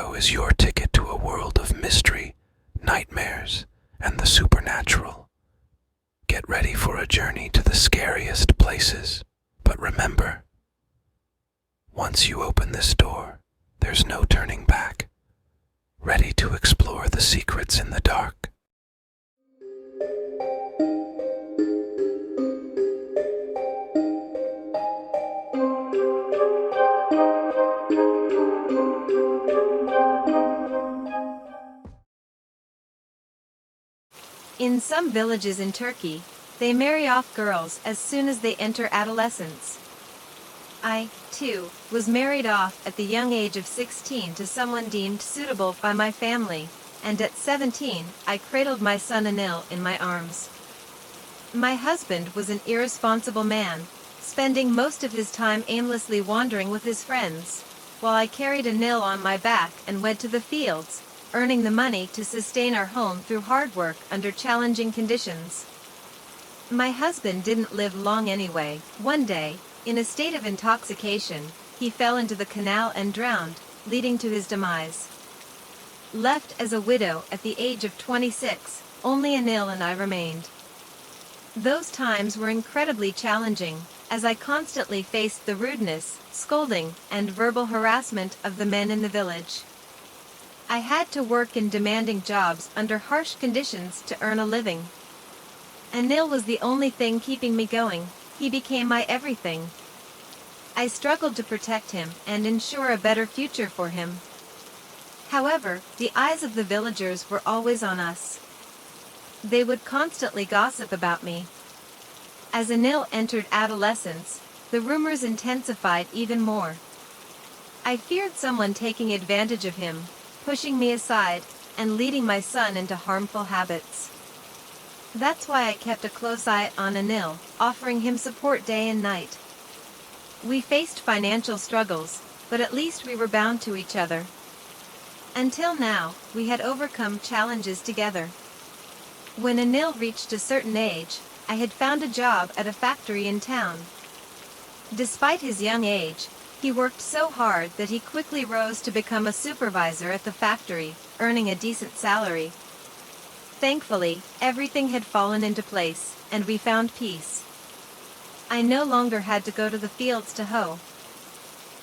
show is your ticket to a world of mystery, nightmares, and the supernatural. Get ready for a journey to the scariest places. But remember, once you open this door, there's no turning back. Ready to explore the secrets in the dark. In some villages in Turkey, they marry off girls as soon as they enter adolescence. I, too, was married off at the young age of 16 to someone deemed suitable by my family, and at 17, I cradled my son Anil in my arms. My husband was an irresponsible man, spending most of his time aimlessly wandering with his friends, while I carried Anil on my back and went to the fields, earning the money to sustain our home through hard work under challenging conditions. My husband didn't live long anyway. One day, in a state of intoxication, he fell into the canal and drowned, leading to his demise. Left as a widow at the age of 26, only Anil and I remained. Those times were incredibly challenging, as I constantly faced the rudeness, scolding, and verbal harassment of the men in the village. I had to work in demanding jobs under harsh conditions to earn a living. Anil was the only thing keeping me going. He became my everything. I struggled to protect him and ensure a better future for him. However, the eyes of the villagers were always on us. They would constantly gossip about me. As Anil entered adolescence, the rumors intensified even more. I feared someone taking advantage of him, pushing me aside, and leading my son into harmful habits. That's why I kept a close eye on Anil, offering him support day and night. We faced financial struggles, but at least we were bound to each other. Until now, we had overcome challenges together. When Anil reached a certain age, I had found a job at a factory in town. Despite his young age, he worked so hard that he quickly rose to become a supervisor at the factory, earning a decent salary. Thankfully, everything had fallen into place, and we found peace. I no longer had to go to the fields to hoe.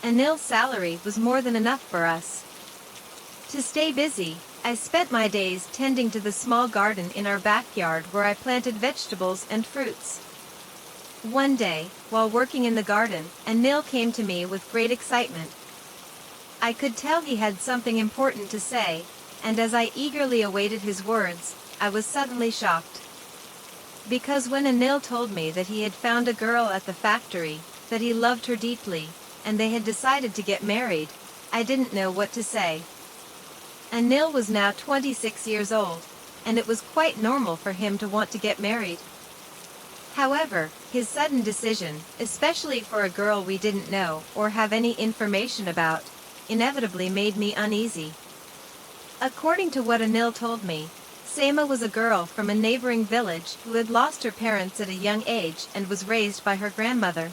Anil's salary was more than enough for us. To stay busy, I spent my days tending to the small garden in our backyard where I planted vegetables and fruits. One day, while working in the garden, Anil came to me with great excitement. I could tell he had something important to say, and as I eagerly awaited his words, I was suddenly shocked. Because when Anil told me that he had found a girl at the factory, that he loved her deeply, and they had decided to get married, I didn't know what to say. Anil was now 26 years old, and it was quite normal for him to want to get married. However, his sudden decision, especially for a girl we didn't know or have any information about, inevitably made me uneasy. According to what Anil told me, Seema was a girl from a neighboring village who had lost her parents at a young age and was raised by her grandmother.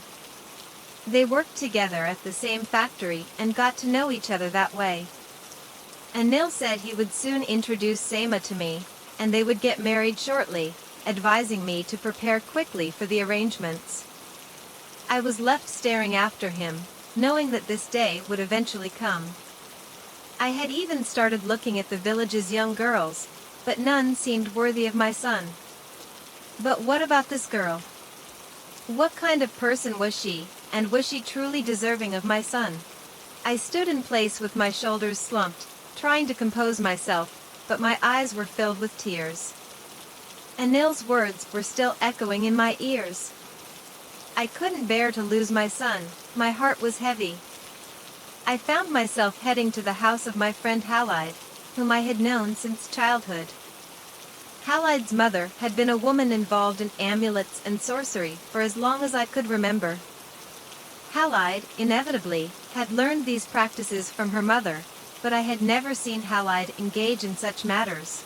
They worked together at the same factory and got to know each other that way. Anil said he would soon introduce Seema to me, and they would get married shortly, advising me to prepare quickly for the arrangements. I was left staring after him, knowing that this day would eventually come. I had even started looking at the village's young girls, but none seemed worthy of my son. But what about this girl? What kind of person was she, and was she truly deserving of my son? I stood in place with my shoulders slumped, trying to compose myself, but my eyes were filled with tears. Anil's words were still echoing in my ears. I couldn't bear to lose my son. My heart was heavy. I found myself heading to the house of my friend Halide, whom I had known since childhood. Halide's mother had been a woman involved in amulets and sorcery for as long as I could remember. Halide, inevitably, had learned these practices from her mother, but I had never seen Halide engage in such matters.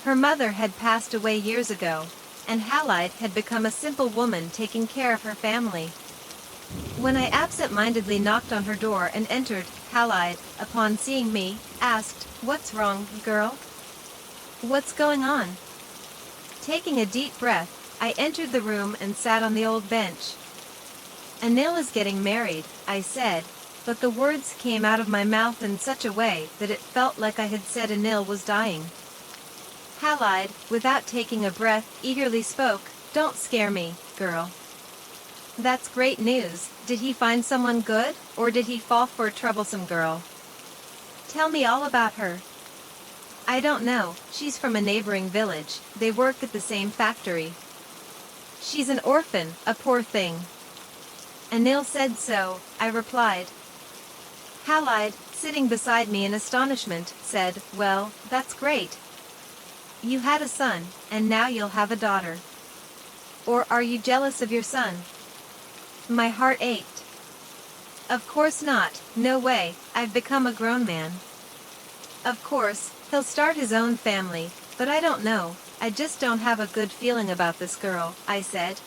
Her mother had passed away years ago, and Halide had become a simple woman taking care of her family. When I absent-mindedly knocked on her door and entered, Halide, upon seeing me, asked, "What's wrong, girl? What's going on?" Taking a deep breath, I entered the room and sat on the old bench. "Anil is getting married," I said, but the words came out of my mouth in such a way that it felt like I had said Anil was dying. Halide, without taking a breath, eagerly spoke, "Don't scare me, girl. That's great news. Did he find someone good, or did he fall for a troublesome girl? Tell me all about her." "I don't know, she's from a neighboring village, they work at the same factory. She's an orphan, a poor thing." "Anil said so," I replied. Halide, sitting beside me in astonishment, said, "Well, that's great. You had a son, and now you'll have a daughter. Or are you jealous of your son?" My heart ached. "Of course not, no way, I've become a grown man. Of course, he'll start his own family, but I don't know, I just don't have a good feeling about this girl," I said.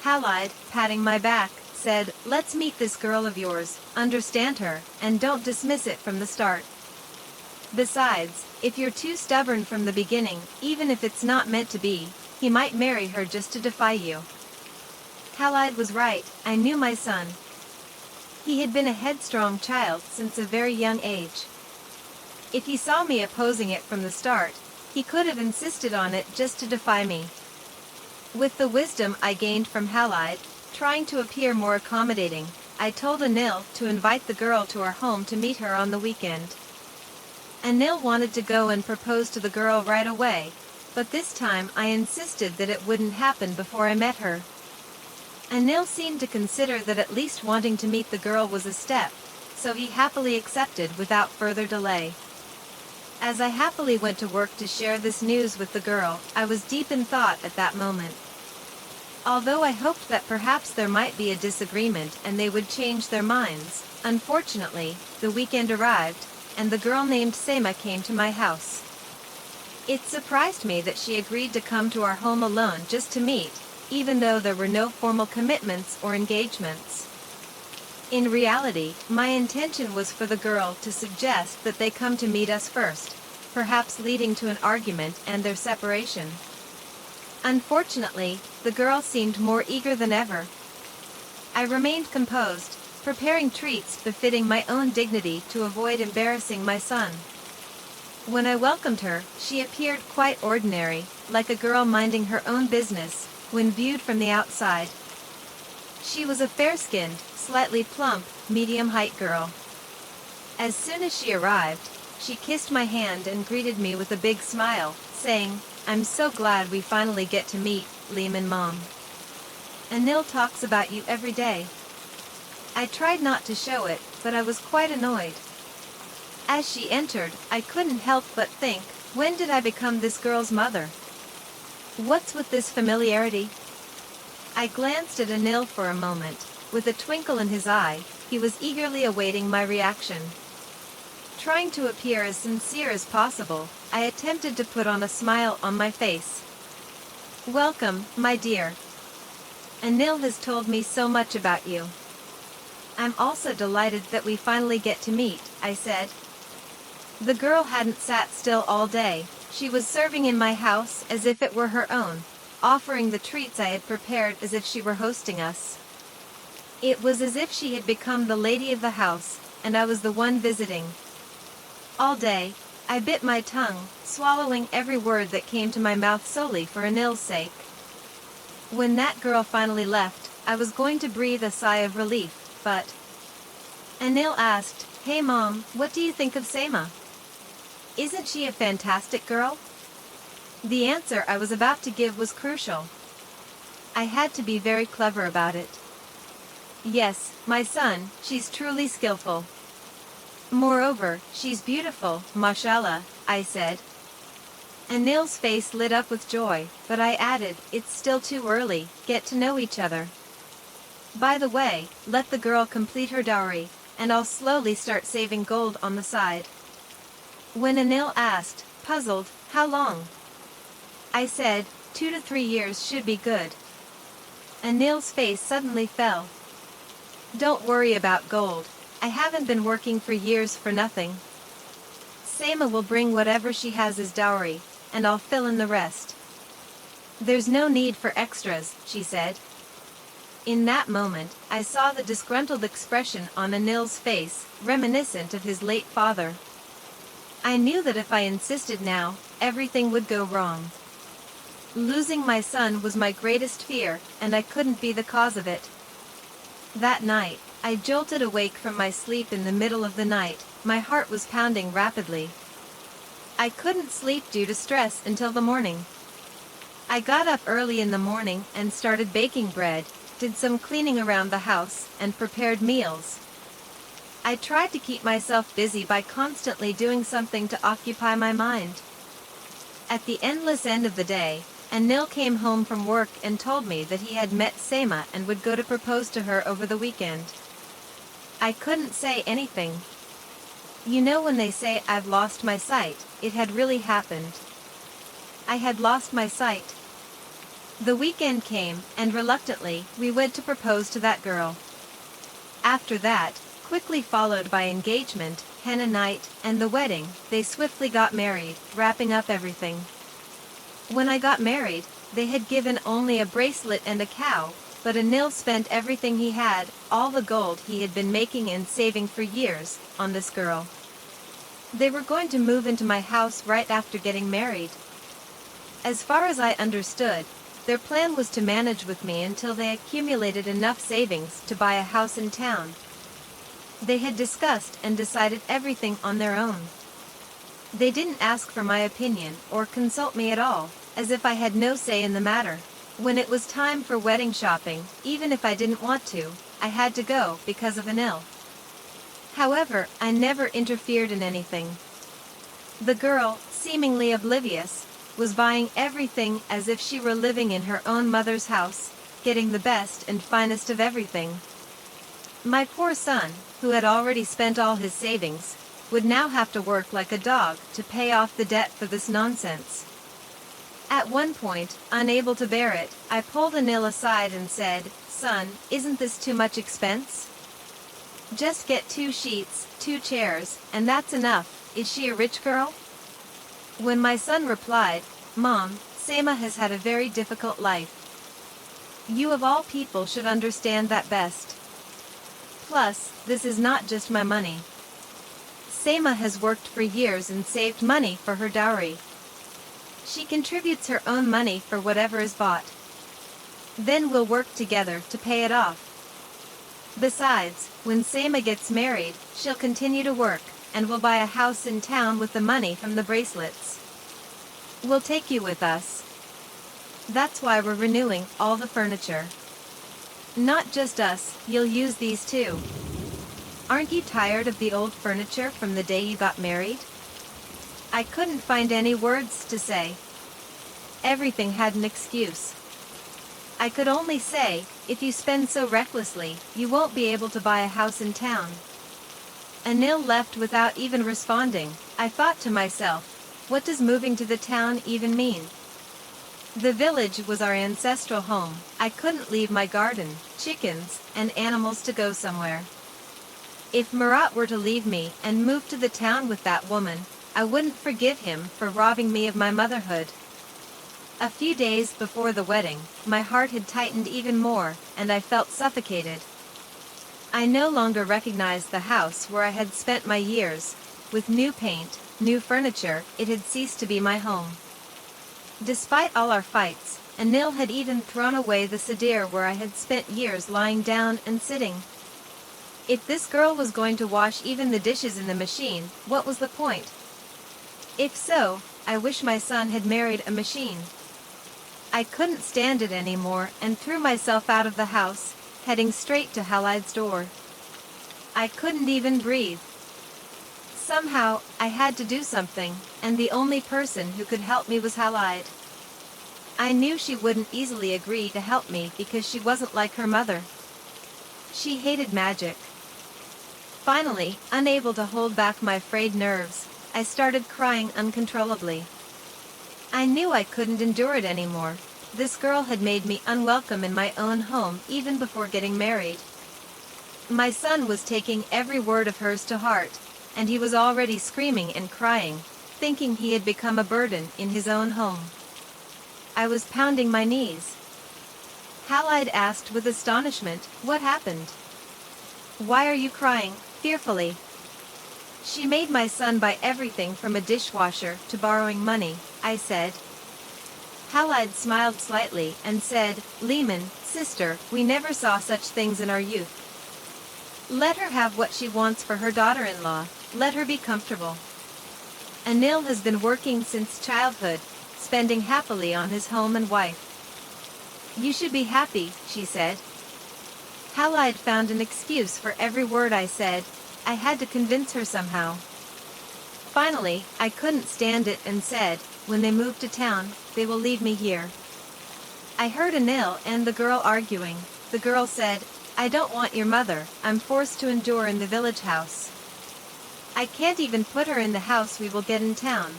Halide, patting my back, said, "Let's meet this girl of yours, understand her, and don't dismiss it from the start. Besides, if you're too stubborn from the beginning, even if it's not meant to be, he might marry her just to defy you." Halide was right, I knew my son. He had been a headstrong child since a very young age. If he saw me opposing it from the start, he could have insisted on it just to defy me. With the wisdom I gained from Halide, trying to appear more accommodating, I told Anil to invite the girl to our home to meet her on the weekend. Anil wanted to go and propose to the girl right away, but this time I insisted that it wouldn't happen before I met her. Anil seemed to consider that at least wanting to meet the girl was a step, so he happily accepted without further delay. As I happily went to work to share this news with the girl, I was deep in thought at that moment. Although I hoped that perhaps there might be a disagreement and they would change their minds, unfortunately, the weekend arrived, and the girl named Seema came to my house. It surprised me that she agreed to come to our home alone just to meet, even though there were no formal commitments or engagements. In reality, my intention was for the girl to suggest that they come to meet us first, perhaps leading to an argument and their separation. Unfortunately, the girl seemed more eager than ever. I remained composed, preparing treats befitting my own dignity to avoid embarrassing my son. When I welcomed her, she appeared quite ordinary, like a girl minding her own business, when viewed from the outside. She was a fair-skinned, slightly plump, medium-height girl. As soon as she arrived, she kissed my hand and greeted me with a big smile, saying, "I'm so glad we finally get to meet, Lehman Mom. Anil talks about you every day." I tried not to show it, but I was quite annoyed. As she entered, I couldn't help but think, when did I become this girl's mother? What's with this familiarity? I glanced at Anil for a moment. With a twinkle in his eye, he was eagerly awaiting my reaction. Trying to appear as sincere as possible, I attempted to put on a smile on my face. "Welcome, my dear. Anil has told me so much about you. I'm also delighted that we finally get to meet," I said. The girl hadn't sat still all day. She was serving in my house as if it were her own, offering the treats I had prepared as if she were hosting us. It was as if she had become the lady of the house, and I was the one visiting. All day, I bit my tongue, swallowing every word that came to my mouth solely for Anil's sake. When that girl finally left, I was going to breathe a sigh of relief, but Anil asked, "Hey Mom, what do you think of Seema? Isn't she a fantastic girl?" The answer I was about to give was crucial. I had to be very clever about it. "Yes, my son, she's truly skillful. Moreover, she's beautiful, mashallah," I said. Anil's face lit up with joy, but I added, "It's still too early, get to know each other. By the way, let the girl complete her dowry, and I'll slowly start saving gold on the side." When Anil asked, puzzled, "How long?" I said, 2 to 3 years should be good." Anil's face suddenly fell. Don't worry about gold. I haven't been working for years for nothing. Seima will bring whatever she has as dowry, and I'll fill in the rest. There's no need for extras, she said. In that moment, I saw the disgruntled expression on Anil's face, reminiscent of his late father. I knew that if I insisted now, everything would go wrong. Losing my son was my greatest fear, and I couldn't be the cause of it. That night, I jolted awake from my sleep in the middle of the night. My heart was pounding rapidly. I couldn't sleep due to stress until the morning. I got up early in the morning and started baking bread, did some cleaning around the house, and prepared meals. I tried to keep myself busy by constantly doing something to occupy my mind. At the endless end of the day, Anil came home from work and told me that he had met Seima and would go to propose to her over the weekend. I couldn't say anything. You know when they say I've lost my sight, it had really happened. I had lost my sight. The weekend came, and reluctantly, we went to propose to that girl. After that, quickly followed by engagement, henna night, and the wedding, they swiftly got married, wrapping up everything. When I got married, they had given only a bracelet and a cow, but Anil spent everything he had, all the gold he had been making and saving for years, on this girl. They were going to move into my house right after getting married. As far as I understood, their plan was to manage with me until they accumulated enough savings to buy a house in town. They had discussed and decided everything on their own. They didn't ask for my opinion or consult me at all, as if I had no say in the matter. When it was time for wedding shopping, even if I didn't want to, I had to go because of Anil. However, I never interfered in anything. The girl, seemingly oblivious, was buying everything as if she were living in her own mother's house, getting the best and finest of everything. My poor son, who had already spent all his savings, would now have to work like a dog to pay off the debt for this nonsense. At one point, unable to bear it, I pulled Anil aside and said, "Son, isn't this too much expense? Just get 2 sheets, 2 chairs, and that's enough. Is she a rich girl?" When my son replied, "Mom, Seima has had a very difficult life. You of all people should understand that best. Plus, this is not just my money. Seima has worked for years and saved money for her dowry. She contributes her own money for whatever is bought. Then we'll work together to pay it off. Besides, when Seima gets married, she'll continue to work, and we'll buy a house in town with the money from the bracelets. We'll take you with us. That's why we're renewing all the furniture. Not just us, you'll use these too. Aren't you tired of the old furniture from the day you got married?" I couldn't find any words to say. Everything had an excuse. I could only say, "If you spend so recklessly, you won't be able to buy a house in town." Anil left without even responding. I thought to myself, what does moving to the town even mean? The village was our ancestral home. I couldn't leave my garden, chickens, and animals to go somewhere. If Murat were to leave me and move to the town with that woman, I wouldn't forgive him for robbing me of my motherhood. A few days before the wedding, my heart had tightened even more, and I felt suffocated. I no longer recognized the house where I had spent my years. With new paint, new furniture, it had ceased to be my home. Despite all our fights, Anil had even thrown away the sedir where I had spent years lying down and sitting. If this girl was going to wash even the dishes in the machine, what was the point? If so, I wish my son had married a machine. I couldn't stand it anymore and threw myself out of the house, heading straight to Halid's door. I couldn't even breathe. Somehow, I had to do something, and the only person who could help me was Halid. I knew she wouldn't easily agree to help me because she wasn't like her mother. She hated magic. Finally, unable to hold back my frayed nerves, I started crying uncontrollably. I knew I couldn't endure it anymore. This girl had made me unwelcome in my own home even before getting married. My son was taking every word of hers to heart, and he was already screaming and crying, thinking he had become a burden in his own home. I was pounding my knees. Halide asked with astonishment, "What happened? Why are you crying?" fearfully. "She made my son buy everything from a dishwasher to borrowing money," I said. Halide smiled slightly and said, "Lehman, sister, we never saw such things in our youth. Let her have what she wants for her daughter-in-law, let her be comfortable. Anil has been working since childhood, spending happily on his home and wife. You should be happy," she said. Halide found an excuse for every word I said. I had to convince her somehow. Finally, I couldn't stand it and said, "When they move to town, they will leave me here." I heard Anil and the girl arguing. The girl said, "I don't want your mother, I'm forced to endure in the village house. I can't even put her in the house we will get in town.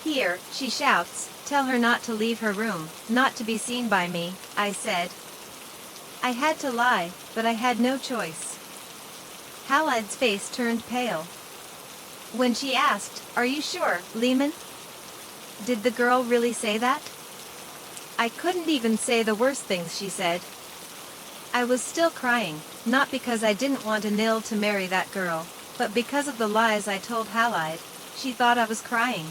Here," she shouts, "tell her not to leave her room, not to be seen by me," I said. I had to lie, but I had no choice. Halide's face turned pale. When she asked, "Are you sure, Lehman? Did the girl really say that?" I couldn't even say the worst things she said. I was still crying, not because I didn't want Anil to marry that girl, but because of the lies I told Halide. She thought I was crying.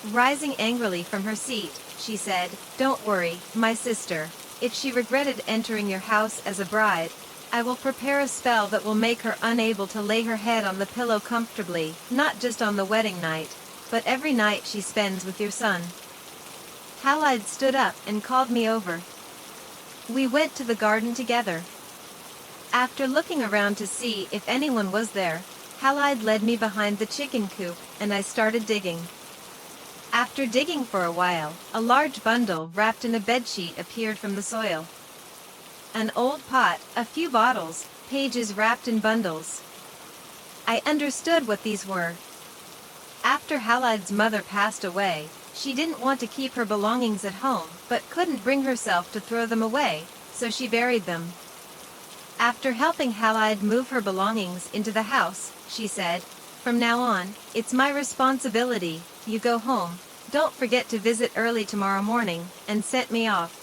Rising angrily from her seat, she said, "Don't worry, my sister. If she regretted entering your house as a bride, I will prepare a spell that will make her unable to lay her head on the pillow comfortably, not just on the wedding night, but every night she spends with your son." Halide stood up and called me over. We went to the garden together. After looking around to see if anyone was there, Halide led me behind the chicken coop, and I started digging. After digging for a while, a large bundle wrapped in a bedsheet appeared from the soil. An old pot, a few bottles, pages wrapped in bundles. I understood what these were. After Halide's mother passed away, she didn't want to keep her belongings at home, but couldn't bring herself to throw them away, so she buried them. After helping Halide move her belongings into the house, she said, "From now on, it's my responsibility. You go home. Don't forget to visit early tomorrow morning," and sent me off.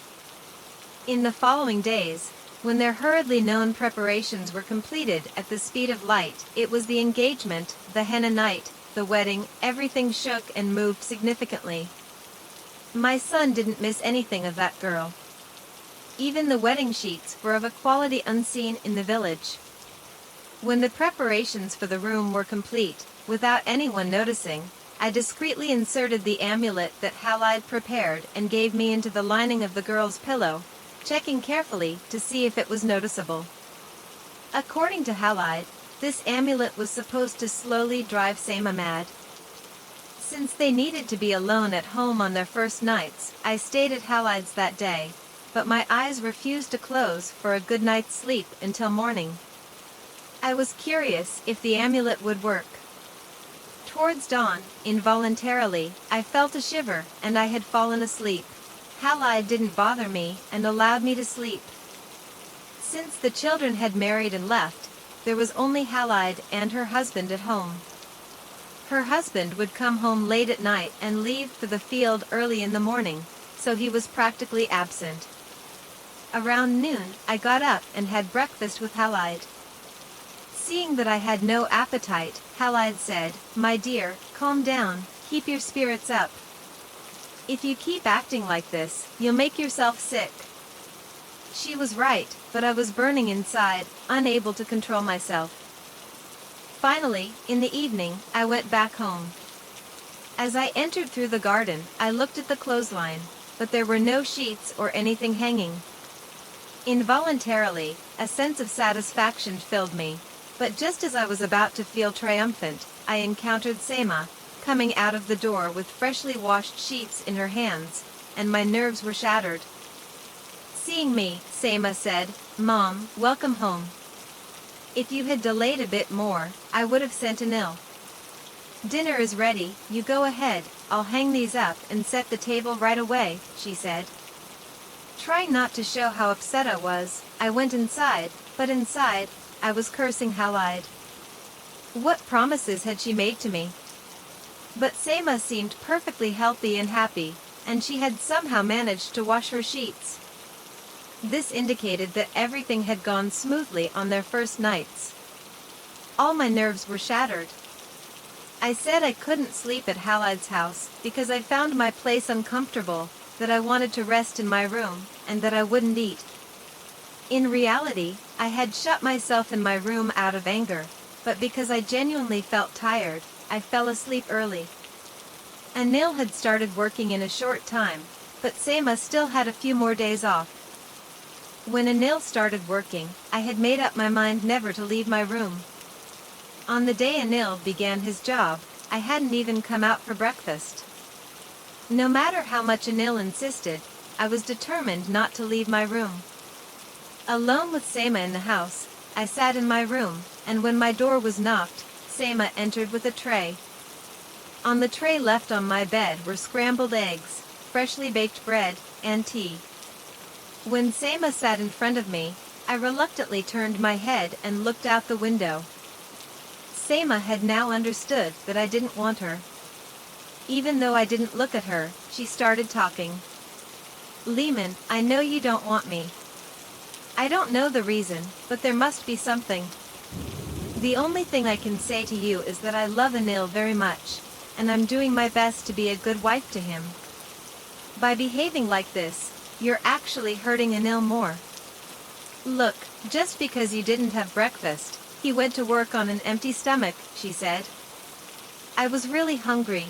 In the following days, when their hurriedly known preparations were completed at the speed of light, it was the engagement, the henna night, the wedding, everything shook and moved significantly. My son didn't miss anything of that girl. Even the wedding sheets were of a quality unseen in the village. When the preparations for the room were complete, without anyone noticing, I discreetly inserted the amulet that Halide prepared and gave me into the lining of the girl's pillow, checking carefully to see if it was noticeable. According to Halide, this amulet was supposed to slowly drive Seima mad. Since they needed to be alone at home on their first nights, I stayed at Halide's that day, but my eyes refused to close for a good night's sleep until morning. I was curious if the amulet would work. Towards dawn, involuntarily, I felt a shiver, and I had fallen asleep. Halide didn't bother me and allowed me to sleep. Since the children had married and left, there was only Halide and her husband at home. Her husband would come home late at night and leave for the field early in the morning, so he was practically absent. Around noon, I got up and had breakfast with Halide. Seeing that I had no appetite, Halide said, "My dear, calm down, keep your spirits up. If you keep acting like this, you'll make yourself sick." She was right, but I was burning inside, unable to control myself. Finally, in the evening, I went back home. As I entered through the garden, I looked at the clothesline, but there were no sheets or anything hanging. Involuntarily, a sense of satisfaction filled me, but just as I was about to feel triumphant, I encountered Seima, coming out of the door with freshly washed sheets in her hands, and my nerves were shattered. Seeing me, Seima said, "Mom, welcome home. If you had delayed a bit more, I would have sent Anil. Dinner is ready, you go ahead, I'll hang these up and set the table right away," she said. Trying not to show how upset I was, I went inside, But inside, I was cursing Halide. What promises had she made to me? But Seema seemed perfectly healthy and happy, and she had somehow managed to wash her sheets. This indicated that everything had gone smoothly on their first nights. All my nerves were shattered. I said I couldn't sleep at Halide's house because I found my place uncomfortable, that I wanted to rest in my room, and that I wouldn't eat. In reality, I had shut myself in my room out of anger, but because I genuinely felt tired, I fell asleep early. Anil had started working in a short time, but Seema still had a few more days off. When Anil started working, I had made up my mind never to leave my room. On the day Anil began his job, I hadn't even come out for breakfast. No matter how much Anil insisted, I was determined not to leave my room. Alone with Seema in the house, I sat in my room, and when my door was knocked, Seema entered with a tray. On the tray left on my bed were scrambled eggs, freshly baked bread, and tea. When Seema sat in front of me, I reluctantly turned my head and looked out the window. Seema had now understood that I didn't want her. Even though I didn't look at her, she started talking. "Lehman, I know you don't want me. I don't know the reason, but there must be something. The only thing I can say to you is that I love Anil very much, and I'm doing my best to be a good wife to him. By behaving like this, you're actually hurting Anil more. Look, just because you didn't have breakfast, he went to work on an empty stomach," she said. I was really hungry.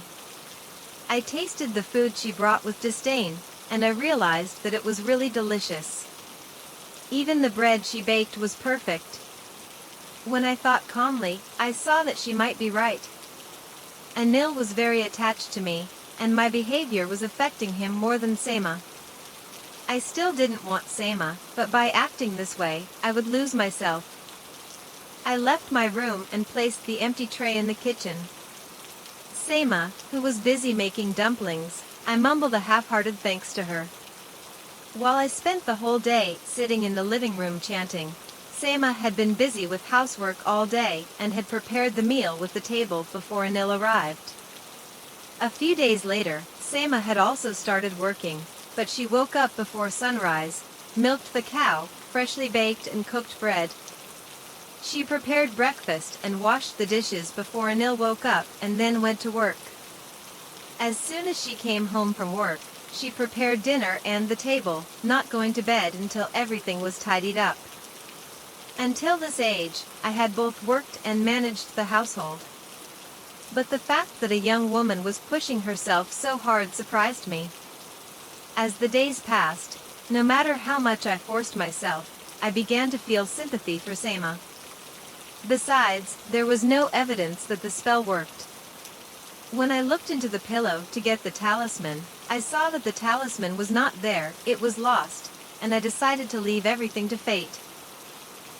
I tasted the food she brought with disdain, and I realized that it was really delicious. Even the bread she baked was perfect. When I thought calmly, I saw that she might be right. Anil was very attached to me, and my behavior was affecting him more than Seema. I still didn't want Seema, but by acting this way, I would lose myself. I left my room and placed the empty tray in the kitchen. Seema, who was busy making dumplings, I mumbled a half-hearted thanks to her. While I spent the whole day sitting in the living room chanting, Seema had been busy with housework all day and had prepared the meal with the table before Anil arrived. A few days later, Seema had also started working, but she woke up before sunrise, milked the cow, freshly baked and cooked bread. She prepared breakfast and washed the dishes before Anil woke up and then went to work. As soon as she came home from work, she prepared dinner and the table, not going to bed until everything was tidied up. Until this age, I had both worked and managed the household. But the fact that a young woman was pushing herself so hard surprised me. As the days passed, no matter how much I forced myself, I began to feel sympathy for Seema. Besides, there was no evidence that the spell worked. When I looked into the pillow to get the talisman, I saw that the talisman was not there, it was lost, and I decided to leave everything to fate.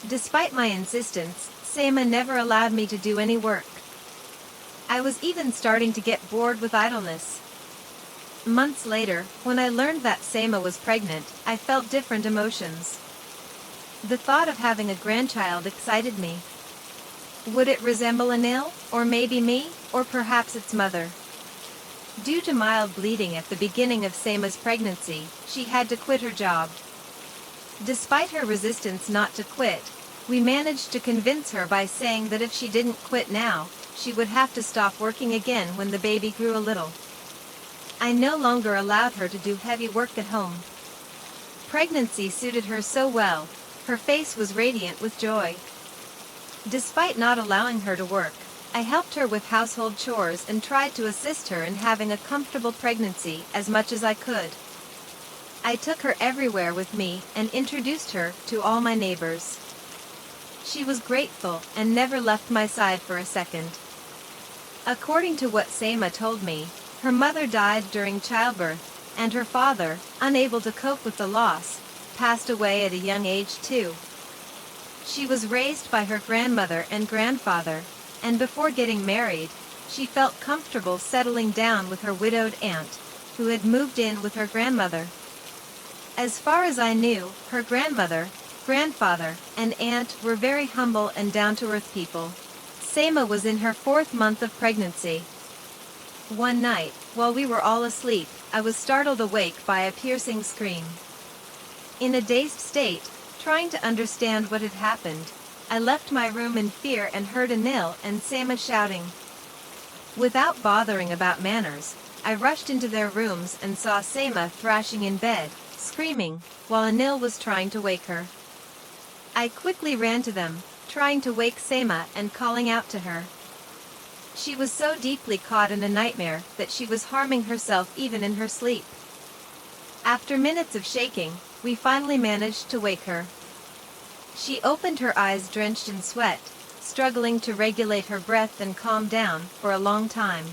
Despite my insistence, Seema never allowed me to do any work. I was even starting to get bored with idleness. Months later, when I learned that Seema was pregnant, I felt different emotions. The thought of having a grandchild excited me. Would it resemble Anil, or maybe me, or perhaps its mother? Due to mild bleeding at the beginning of Seema's pregnancy, she had to quit her job. Despite her resistance not to quit, we managed to convince her by saying that if she didn't quit now, she would have to stop working again when the baby grew a little. I no longer allowed her to do heavy work at home. Pregnancy suited her so well, her face was radiant with joy. Despite not allowing her to work, I helped her with household chores and tried to assist her in having a comfortable pregnancy as much as I could. I took her everywhere with me and introduced her to all my neighbors. She was grateful and never left my side for a second. According to what Seema told me, her mother died during childbirth, and her father, unable to cope with the loss, passed away at a young age too. She was raised by her grandmother and grandfather, and before getting married, she felt comfortable settling down with her widowed aunt, who had moved in with her grandmother. As far as I knew, her grandmother, grandfather, and aunt were very humble and down-to-earth people. Sema was in her 4th month of pregnancy. One night, while we were all asleep, I was startled awake by a piercing scream. In a dazed state, trying to understand what had happened, I left my room in fear and heard Anil and Sema shouting. Without bothering about manners, I rushed into their rooms and saw Sema thrashing in bed, screaming, while Anil was trying to wake her. I quickly ran to them, trying to wake Sema and calling out to her. She was so deeply caught in a nightmare that she was harming herself even in her sleep. After minutes of shaking, we finally managed to wake her. She opened her eyes drenched in sweat, struggling to regulate her breath and calm down for a long time.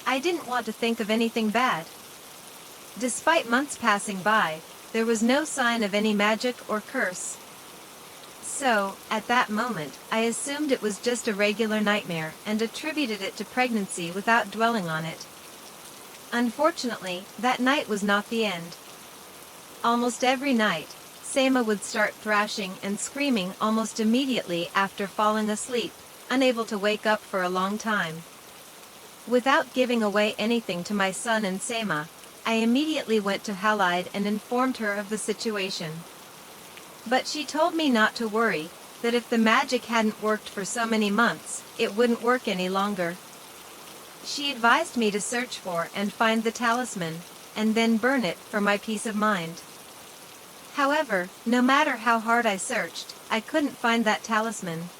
I didn't want to think of anything bad. Despite months passing by, there was no sign of any magic or curse. So, at that moment, I assumed it was just a regular nightmare and attributed it to pregnancy without dwelling on it. Unfortunately, that night was not the end. Almost every night, Sema would start thrashing and screaming almost immediately after falling asleep, unable to wake up for a long time. Without giving away anything to my son and Sema, I immediately went to Halide and informed her of the situation. But she told me not to worry, that if the magic hadn't worked for so many months, it wouldn't work any longer. She advised me to search for and find the talisman, and then burn it for my peace of mind. However, no matter how hard I searched, I couldn't find that talisman.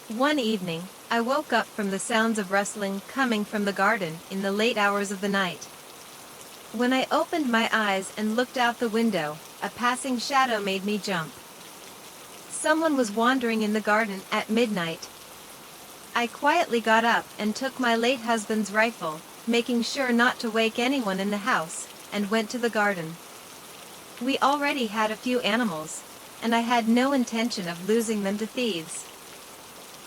One evening, I woke up from the sounds of rustling coming from the garden in the late hours of the night. When I opened my eyes and looked out the window, a passing shadow made me jump. Someone was wandering in the garden at midnight. I quietly got up and took my late husband's rifle, making sure not to wake anyone in the house, and went to the garden. We already had a few animals, and I had no intention of losing them to thieves.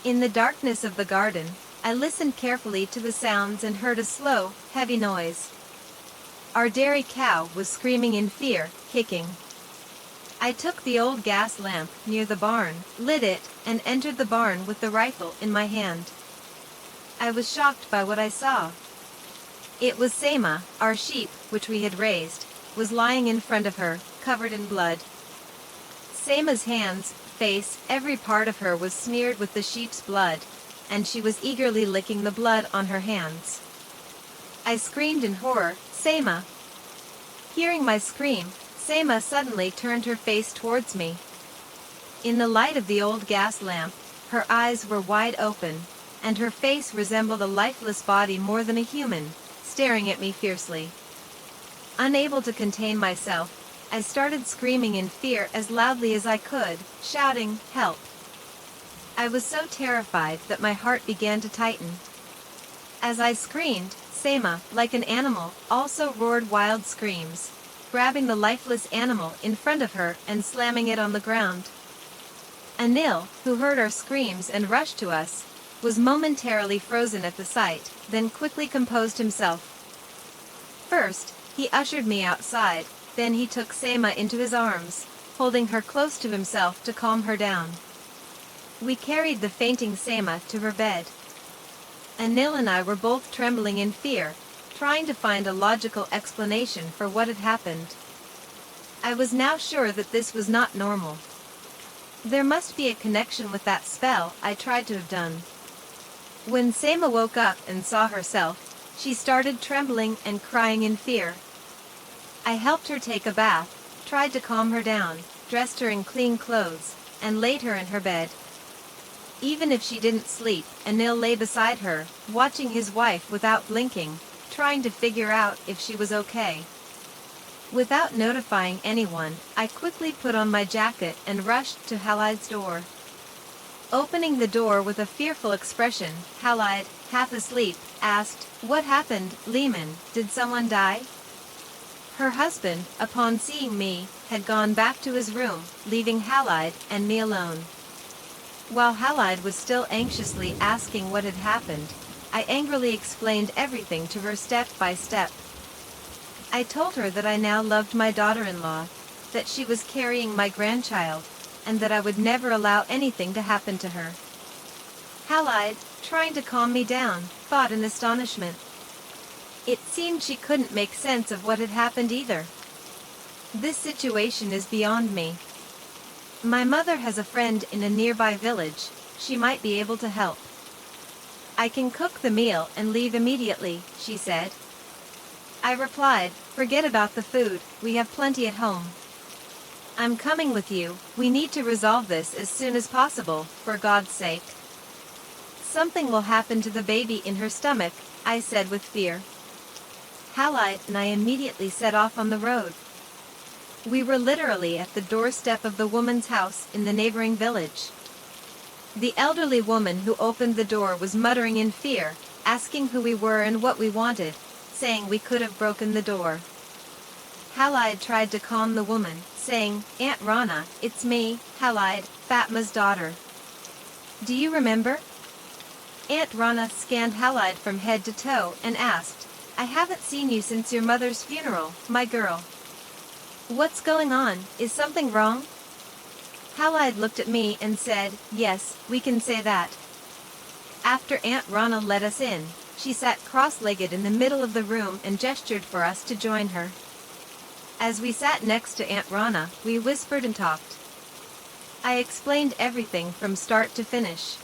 In the darkness of the garden, I listened carefully to the sounds and heard a slow, heavy noise. Our dairy cow was screaming in fear, kicking. I took the old gas lamp near the barn, lit it, and entered the barn with the rifle in my hand. I was shocked by what I saw. It was Sema, our sheep, which we had raised, was lying in front of her, covered in blood. Sema's hands, face, every part of her was smeared with the sheep's blood, and she was eagerly licking the blood on her hands. I screamed in horror, "Sema!" Hearing my scream, Sema suddenly turned her face towards me. In the light of the old gas lamp, her eyes were wide open, and her face resembled a lifeless body more than a human, staring at me fiercely. Unable to contain myself, I started screaming in fear as loudly as I could, shouting, "Help!" I was so terrified that my heart began to tighten. As I screamed, Sema, like an animal, also roared wild screams, grabbing the lifeless animal in front of her and slamming it on the ground. Anil, who heard our screams and rushed to us, was momentarily frozen at the sight, then quickly composed himself. First, he ushered me outside, then he took Sema into his arms, holding her close to himself to calm her down. We carried the fainting Sema to her bed. Anil and I were both trembling in fear, trying to find a logical explanation for what had happened. I was now sure that this was not normal. There must be a connection with that spell I tried to have done. When Sema woke up and saw herself, she started trembling and crying in fear. I helped her take a bath, tried to calm her down, dressed her in clean clothes, and laid her in her bed. Even if she didn't sleep, Anil lay beside her, watching his wife without blinking, trying to figure out if she was okay. Without notifying anyone, I quickly put on my jacket and rushed to Halide's door. Opening the door with a fearful expression, Halide, half asleep, asked, "What happened, Lehman? Did someone die?" Her husband, upon seeing me, had gone back to his room, leaving Halide and me alone. While Halide was still anxiously asking what had happened, I angrily explained everything to her step by step. I told her that I now loved my daughter-in-law, that she was carrying my grandchild, and that I would never allow anything to happen to her. Halide, trying to calm me down, thought in astonishment. It seemed she couldn't make sense of what had happened either. This situation is beyond me. My mother has a friend in a nearby village. She might be able to help. I can cook the meal and leave immediately, she said. I replied, forget about the food, we have plenty at home. I'm coming with you, we need to resolve this as soon as possible, for God's sake. Something will happen to the baby in her stomach, I said with fear. Halide and I immediately set off on the road. We were literally at the doorstep of the woman's house in the neighboring village. The elderly woman who opened the door was muttering in fear, asking who we were and what we wanted, saying we could have broken the door. Halide tried to calm the woman, saying, Aunt Rana, it's me, Halide, Fatma's daughter. Do you remember? Aunt Rana scanned Halide from head to toe and asked, I haven't seen you since your mother's funeral, my girl. What's going on, is something wrong? Halide looked at me and said, yes, we can say that. After Aunt Rana let us in, she sat cross-legged in the middle of the room and gestured for us to join her. As we sat next to Aunt Rana, we whispered and talked. I explained everything from start to finish.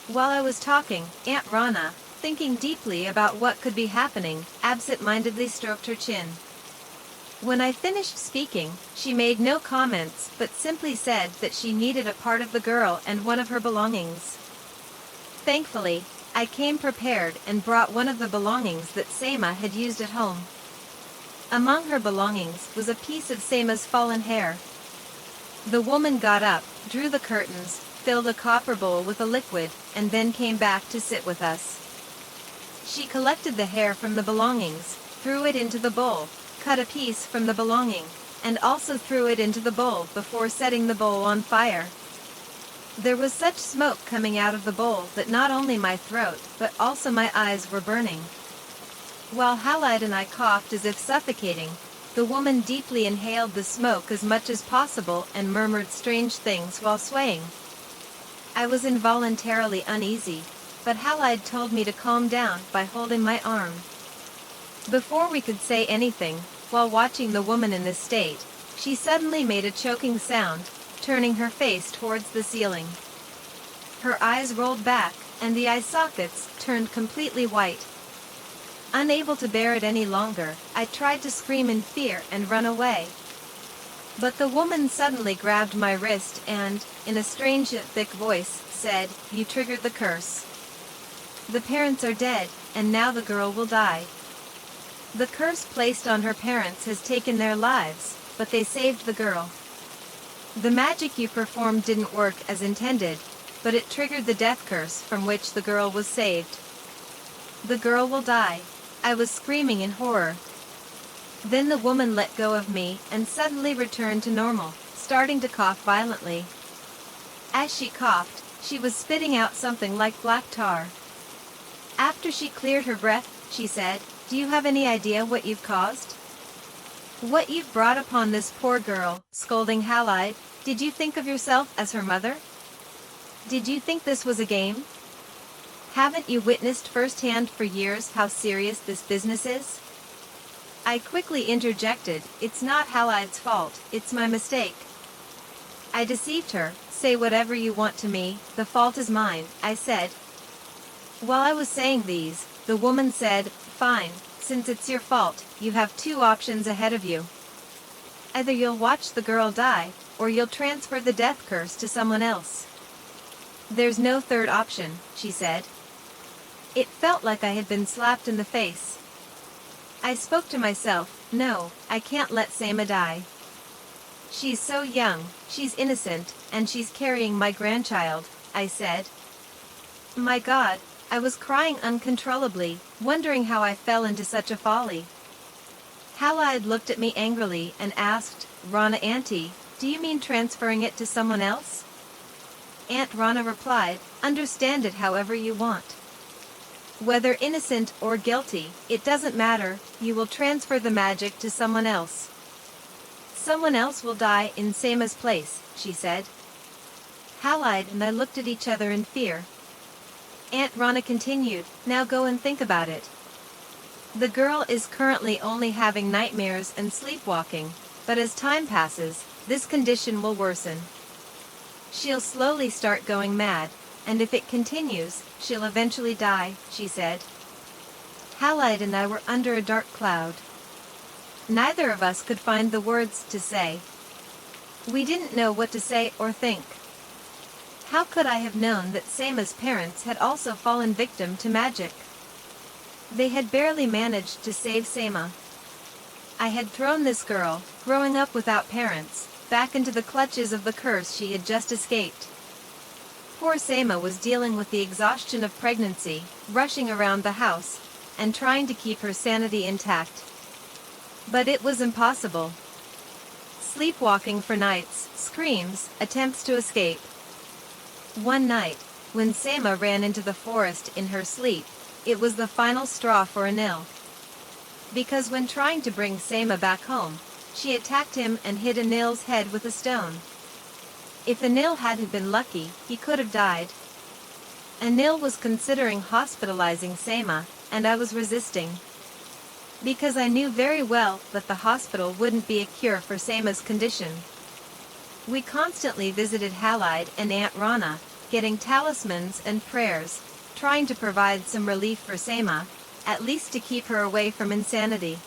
While I was talking, Aunt Rana, thinking deeply about what could be happening, absent-mindedly stroked her chin. When I finished speaking, she made no comments but simply said that she needed a part of the girl and one of her belongings. Thankfully, I came prepared and brought one of the belongings that Sema had used at home. Among her belongings was a piece of Sema's fallen hair. The woman got up, drew the curtains, filled a copper bowl with a liquid, and then came back to sit with us. She collected the hair from the belongings, threw it into the bowl, cut a piece from the belonging, and also threw it into the bowl before setting the bowl on fire. There was such smoke coming out of the bowl that not only my throat, but also my eyes were burning. While Halide and I coughed as if suffocating, the woman deeply inhaled the smoke as much as possible and murmured strange things while swaying. I was involuntarily uneasy, but Halide told me to calm down by holding my arm. Before we could say anything, while watching the woman in this state, she suddenly made a choking sound, turning her face towards the ceiling. Her eyes rolled back, and the eye sockets turned completely white. Unable to bear it any longer, I tried to scream in fear and run away. But the woman suddenly grabbed my wrist and, in a strange yet thick voice, said, You triggered the curse. The parents are dead, and now the girl will die. The curse placed on her parents has taken their lives, but they saved the girl. The magic you performed didn't work as intended, but it triggered the death curse from which the girl was saved. The girl will die. I was screaming in horror. Then the woman let go of me and suddenly returned to normal, starting to cough violently. As she coughed, she was spitting out something like black tar. After she cleared her breath, she said, Do you have any idea what you've caused? What you've brought upon this poor girl, scolding Halide. Did you think of yourself as her mother? Did you think this was a game? Haven't you witnessed firsthand for years how serious this business is? I quickly interjected, It's not Halide's fault, it's my mistake. I deceived her, say whatever you want to me, the fault is mine, I said. While I was saying these, the woman said, Fine, since it's your fault, you have two options ahead of you. Either you'll watch the girl die, or you'll transfer the death curse to someone else. There's no third option, she said. It felt like I had been slapped in the face. I spoke to myself, no, I can't let Sema die. She's so young, she's innocent, and she's carrying my grandchild, I said. My God, I was crying uncontrollably, wondering how I fell into such a folly. Halide looked at me angrily and asked, Rana Auntie, do you mean transferring it to someone else? Aunt Rana replied, Understand it however you want. Whether innocent or guilty, it doesn't matter, you will transfer the magic to someone else. Someone else will die in Sama's place, she said. Halide and I looked at each other in fear. Aunt Rana continued, now go and think about it. The girl is currently only having nightmares and sleepwalking, but as time passes, this condition will worsen. She'll slowly start going mad, and if it continues, she'll eventually die, she said. Halide and I were under a dark cloud. Neither of us could find the words to say. We didn't know what to say or think. How could I have known that Sama's parents had also fallen victim to magic? They had barely managed to save Sama. I had thrown this girl, growing up without parents, back into the clutches of the curse she had just escaped. Poor Sama was dealing with the exhaustion of pregnancy, rushing around the house, and trying to keep her sanity intact. But it was impossible. Sleepwalking for nights, screams, attempts to escape. One night, when Sama ran into the forest in her sleep, it was the final straw for Anil. Because when trying to bring Sama back home, she attacked him and hit Anil's head with a stone. If Anil hadn't been lucky, he could have died. Anil was considering hospitalizing Sama, and I was resisting. Because I knew very well that the hospital wouldn't be a cure for Sama's condition. We constantly visited Halide and Aunt Rana, getting talismans and prayers, trying to provide some relief for Sama, at least to keep her away from insanity.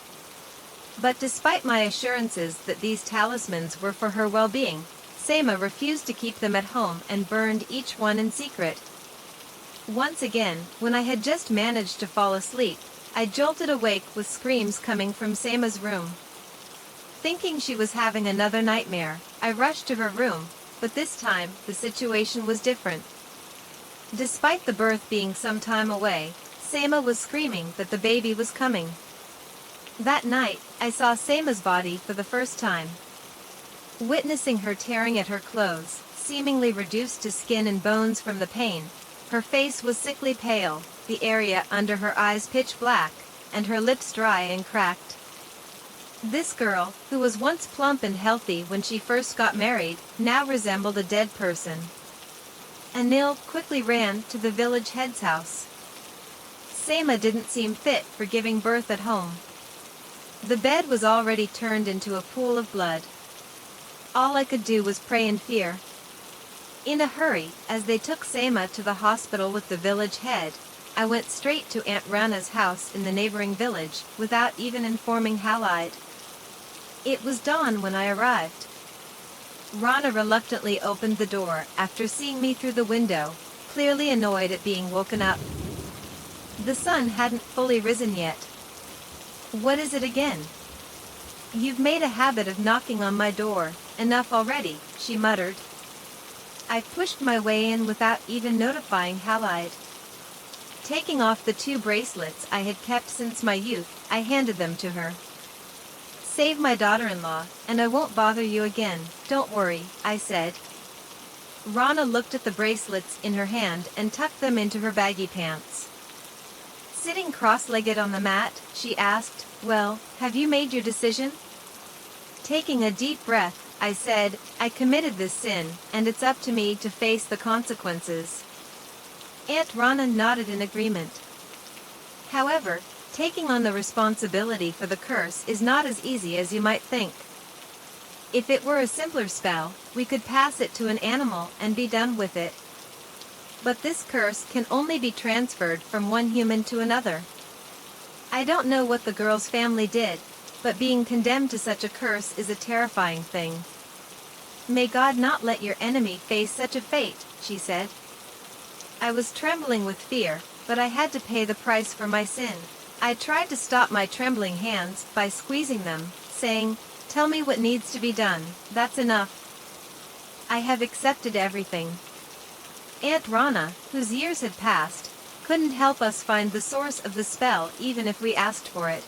But despite my assurances that these talismans were for her well-being, Sama refused to keep them at home and burned each one in secret. Once again, when I had just managed to fall asleep, I jolted awake with screams coming from Sama's room. Thinking she was having another nightmare, I rushed to her room, but this time, the situation was different. Despite the birth being some time away, Sama was screaming that the baby was coming. That night, I saw Sama's body for the first time. Witnessing her tearing at her clothes, seemingly reduced to skin and bones from the pain, her face was sickly pale, the area under her eyes pitch black, and her lips dry and cracked. This girl, who was once plump and healthy when she first got married, now resembled a dead person. Anil quickly ran to the village head's house. Sama didn't seem fit for giving birth at home. The bed was already turned into a pool of blood. All I could do was pray in fear. In a hurry, as they took Sama to the hospital with the village head, I went straight to Aunt Rana's house in the neighboring village, without even informing Halide. It was dawn when I arrived. Rana reluctantly opened the door after seeing me through the window, clearly annoyed at being woken up. The sun hadn't fully risen yet. What is it again? You've made a habit of knocking on my door, enough already, she muttered. I pushed my way in without even notifying Halide. Taking off the 2 bracelets I had kept since my youth, I handed them to her. Save my daughter-in-law, and I won't bother you again, don't worry, I said. Rana looked at the bracelets in her hand and tucked them into her baggy pants. Sitting cross-legged on the mat, she asked, well, have you made your decision? Taking a deep breath, I said, I committed this sin, and it's up to me to face the consequences. Aunt Rana nodded in agreement. However, taking on the responsibility for the curse is not as easy as you might think. If it were a simpler spell, we could pass it to an animal and be done with it. But this curse can only be transferred from one human to another. I don't know what the girl's family did, but being condemned to such a curse is a terrifying thing. May God not let your enemy face such a fate, she said. I was trembling with fear, but I had to pay the price for my sin. I tried to stop my trembling hands by squeezing them, saying, tell me what needs to be done, that's enough. I have accepted everything. Aunt Rana, whose years had passed, couldn't help us find the source of the spell even if we asked for it.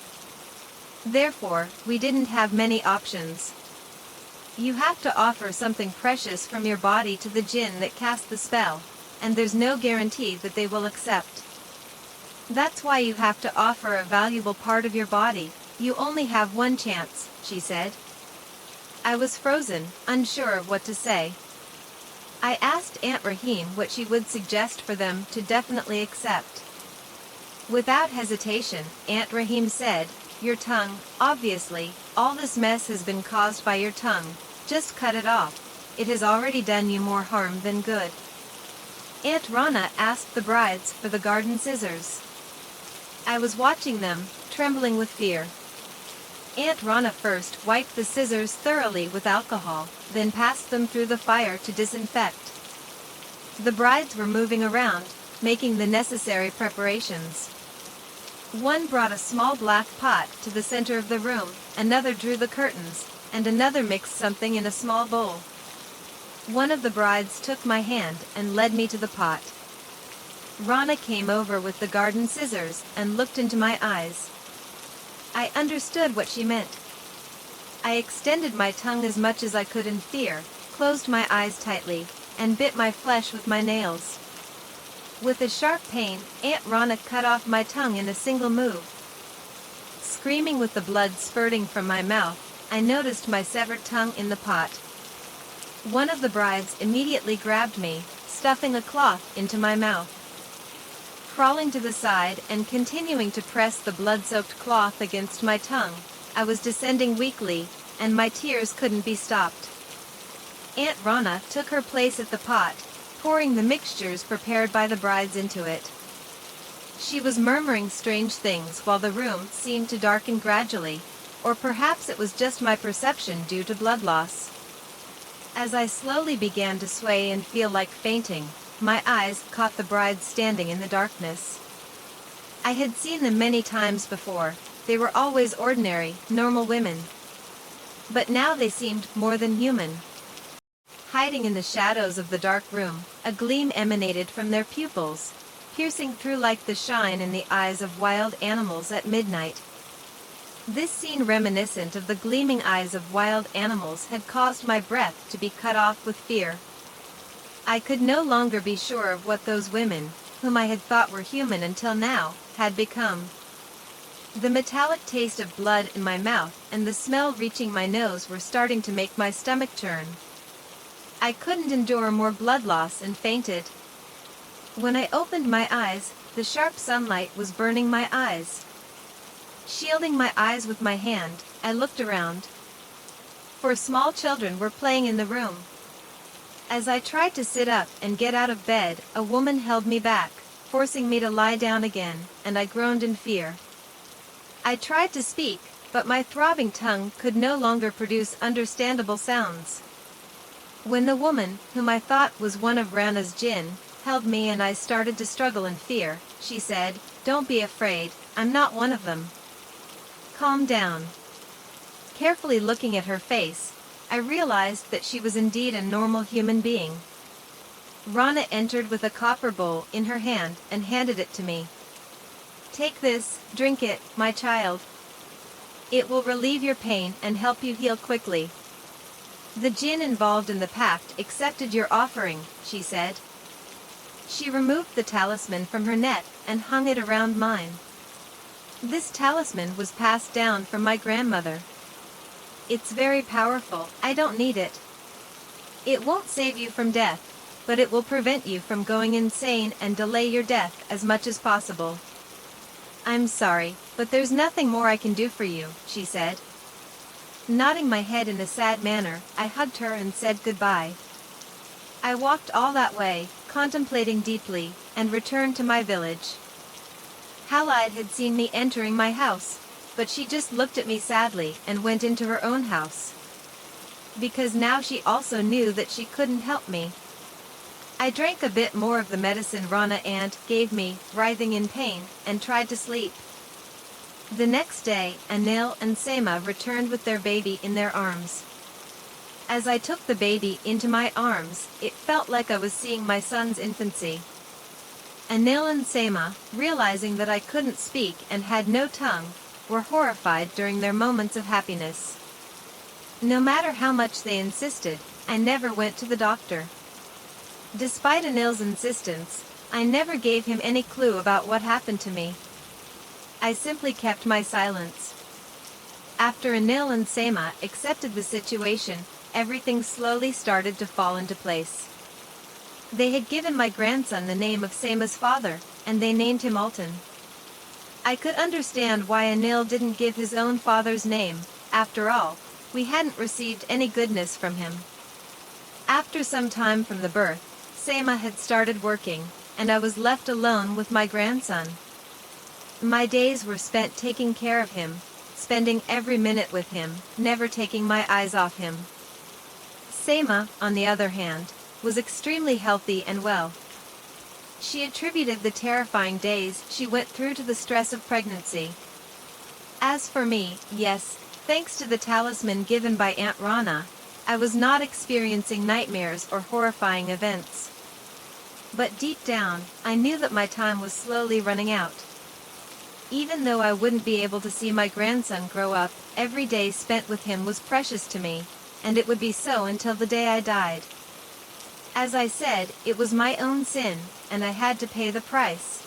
Therefore, we didn't have many options. You have to offer something precious from your body to the Jinn that cast the spell, and there's no guarantee that they will accept. That's why you have to offer a valuable part of your body. You only have one chance, she said. I was frozen, unsure of what to say. I asked Aunt Rahim what she would suggest for them to definitely accept. Without hesitation, Aunt Rahim said, "Your tongue, obviously, all this mess has been caused by your tongue. Just cut it off. It has already done you more harm than good." Aunt Rana asked the brides for the garden scissors. I was watching them, trembling with fear. Aunt Rana first wiped the scissors thoroughly with alcohol, then passed them through the fire to disinfect. The brides were moving around, making the necessary preparations. One brought a small black pot to the center of the room, another drew the curtains, and another mixed something in a small bowl. One of the brides took my hand and led me to the pot. Rana came over with the garden scissors and looked into my eyes. I understood what she meant. I extended my tongue as much as I could in fear, closed my eyes tightly, and bit my flesh with my nails. With a sharp pain, Aunt Rana cut off my tongue in a single move. Screaming with the blood spurting from my mouth, I noticed my severed tongue in the pot. One of the brides immediately grabbed me, stuffing a cloth into my mouth. Crawling to the side and continuing to press the blood-soaked cloth against my tongue, I was descending weakly, and my tears couldn't be stopped. Aunt Rana took her place at the pot, pouring the mixtures prepared by the brides into it. She was murmuring strange things while the room seemed to darken gradually, or perhaps it was just my perception due to blood loss. As I slowly began to sway and feel like fainting, my eyes caught the brides standing in the darkness. I had seen them many times before. They were always ordinary, normal women. But now they seemed more than human. Hiding in the shadows of the dark room, a gleam emanated from their pupils, piercing through like the shine in the eyes of wild animals at midnight. This scene reminiscent of the gleaming eyes of wild animals had caused my breath to be cut off with fear. I could no longer be sure of what those women, whom I had thought were human until now, had become. The metallic taste of blood in my mouth and the smell reaching my nose were starting to make my stomach churn. I couldn't endure more blood loss and fainted. When I opened my eyes, the sharp sunlight was burning my eyes. Shielding my eyes with my hand, I looked around. 4 small children were playing in the room. As I tried to sit up and get out of bed, a woman held me back, forcing me to lie down again, and I groaned in fear. I tried to speak, but my throbbing tongue could no longer produce understandable sounds. When the woman, whom I thought was one of Rana's Jinn, held me and I started to struggle in fear, she said, "Don't be afraid, I'm not one of them. Calm down." Carefully looking at her face, I realized that she was indeed a normal human being. Rana entered with a copper bowl in her hand and handed it to me. "Take this, drink it, my child. It will relieve your pain and help you heal quickly. The Jinn involved in the pact accepted your offering," she said. She removed the talisman from her neck and hung it around mine. This talisman was passed down from my grandmother. It's very powerful. I don't need it. It won't save you from death, but it will prevent you from going insane and delay your death as much as possible. "I'm sorry, but there's nothing more I can do for you," she said. Nodding my head in a sad manner, I hugged her and said goodbye. I walked all that way, contemplating deeply, and returned to my village. Halide had seen me entering my house, but she just looked at me sadly and went into her own house. Because now she also knew that she couldn't help me. I drank a bit more of the medicine Rana aunt gave me, writhing in pain, and tried to sleep. The next day, Anil and Sema returned with their baby in their arms. As I took the baby into my arms, it felt like I was seeing my son's infancy. Anil and Sema, realizing that I couldn't speak and had no tongue, were horrified during their moments of happiness. No matter how much they insisted, I never went to the doctor. Despite Anil's insistence, I never gave him any clue about what happened to me. I simply kept my silence. After Anil and Sema accepted the situation, everything slowly started to fall into place. They had given my grandson the name of Sema's father, and they named him Alton. I could understand why Anil didn't give his own father's name. After all, we hadn't received any goodness from him. After some time from the birth, Sema had started working, and I was left alone with my grandson. My days were spent taking care of him, spending every minute with him, never taking my eyes off him. Sema, on the other hand, was extremely healthy and well. She attributed the terrifying days she went through to the stress of pregnancy. As for me, yes, thanks to the talisman given by Aunt Rana, I was not experiencing nightmares or horrifying events. But deep down, I knew that my time was slowly running out. Even though I wouldn't be able to see my grandson grow up, every day spent with him was precious to me, and it would be so until the day I died. As I said, it was my own sin, and I had to pay the price.